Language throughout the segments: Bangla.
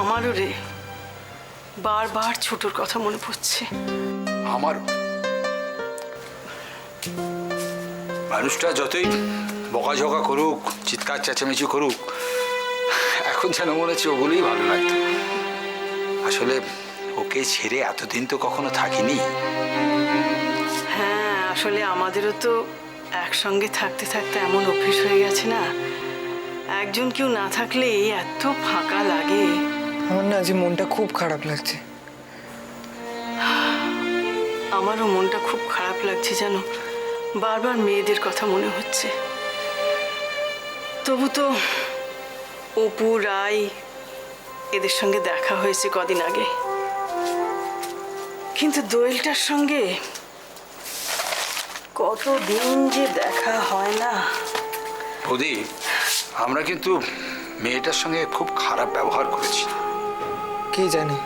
আমারও রে, বারবার ছোটর কথা মনে পড়ছে। আমার মানুষটা যতই বকাঝকা করুক, চিৎকার চেঁচামেচি করুক, এখন যেন মনে হচ্ছে ওগুলোই ভালো লাগতো। আসলে ওকে ছেড়ে এতদিন তো কখনো থাকিনি। হ্যাঁ, আসলে আমাদেরও তো একসঙ্গে থাকতে থাকতে এমন অভ্যেস হয়ে গেছে না, একজন কেউ না থাকলে এত ফাঁকা লাগে। আমার না আজ মনটা খুব খারাপ লাগছে। আমারও মনটা খুব খারাপ লাগছে জানো, বারবার মেয়েদের কথা মনে হচ্ছে। তবু তো অপু, রাই এদের সঙ্গে দেখা হয়েছে কদিন আগে, কিন্তু দোয়েলটার সঙ্গে কতদিন যে দেখা হয় না। বৌদি, আমরা কিন্তু মেয়েটার সঙ্গে খুব খারাপ ব্যবহার করেছি। কে জানে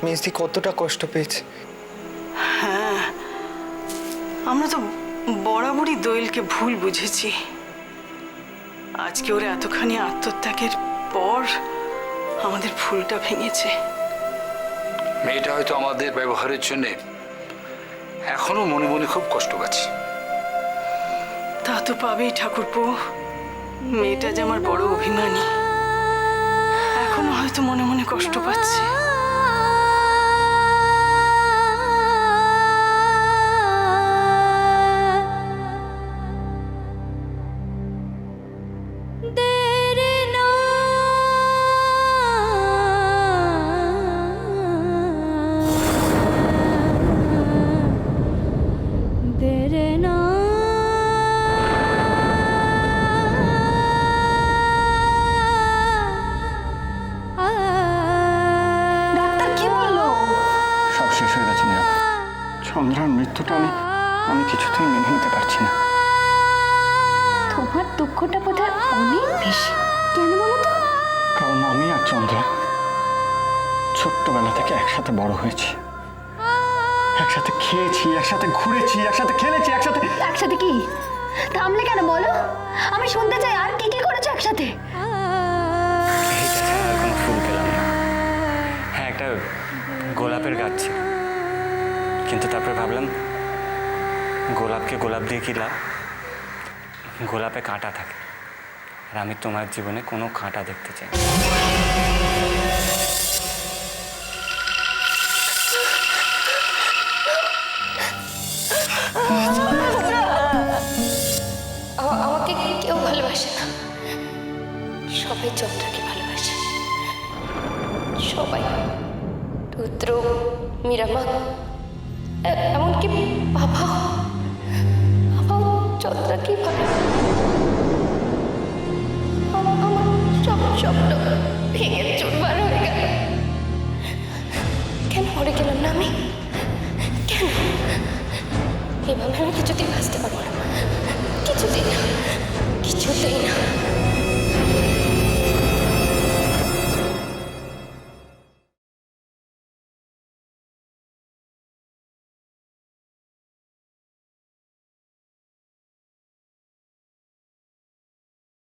মেজদি কতটা কষ্ট পেয়েছে। হ্যাঁ, আমরা তো বরাবরই দোয়েলকে ভুল বুঝেছি। আজকে ওর এতখানি আত্মত্যাগের পর আমাদের ভুলটা ভেঙেছে। মেয়েটা হয়তো আমাদের ব্যবহারের জন্য এখনো মনে মনে খুব কষ্ট পাচ্ছে। তা তো পাবেই ঠাকুরপো, মেয়েটা যে আমার বড় অভিমানী, এখনো হয়তো মনে মনে কষ্ট পাচ্ছে। চন্দ্রার মৃত্যুটা আমি কিছুতেই মেনে নিতে পারছি না। তোমার দুঃখটা বোধহয় অনেক বেশি। কেন বলো তো? কারণ আমি আর চন্দ্রা ছোট্টবেলা থেকে একসাথে বড় হয়েছি, একসাথে খেয়েছি, একসাথে ঘুরেছি, একসাথে খেলেছি, একসাথে একসাথে কি? থামলে কেন বলো, আমি শুনতে চাই আর কি কি করেছো একসাথে। এইটা ছাড়া আর কোনো ফুল পেলাম না। হ্যাঁ, একটা গোলাপের গাছ ছিল, কিন্তু তারপরে ভাবলাম গোলাপকে গোলাপ দিয়ে কি লাভ, গোলাপে কাঁটা থাকে, আর আমি তোমার জীবনে কোনো কাঁটা দেখতে চাই। আমাকে কেউ ভালোবাসে না, সবাই চন্দ্রকে ভালোবাসে, সবাই, রুদ্র, মীরামা, এমনকি বাবাও চন্দ্রকে ভালোবাসে। আমার সব স্বপ্ন ভেঙে চুরমার হয়ে গেল। কেন মরে গেলাম না আমি? কেন এভাবে আমি কিছুদিন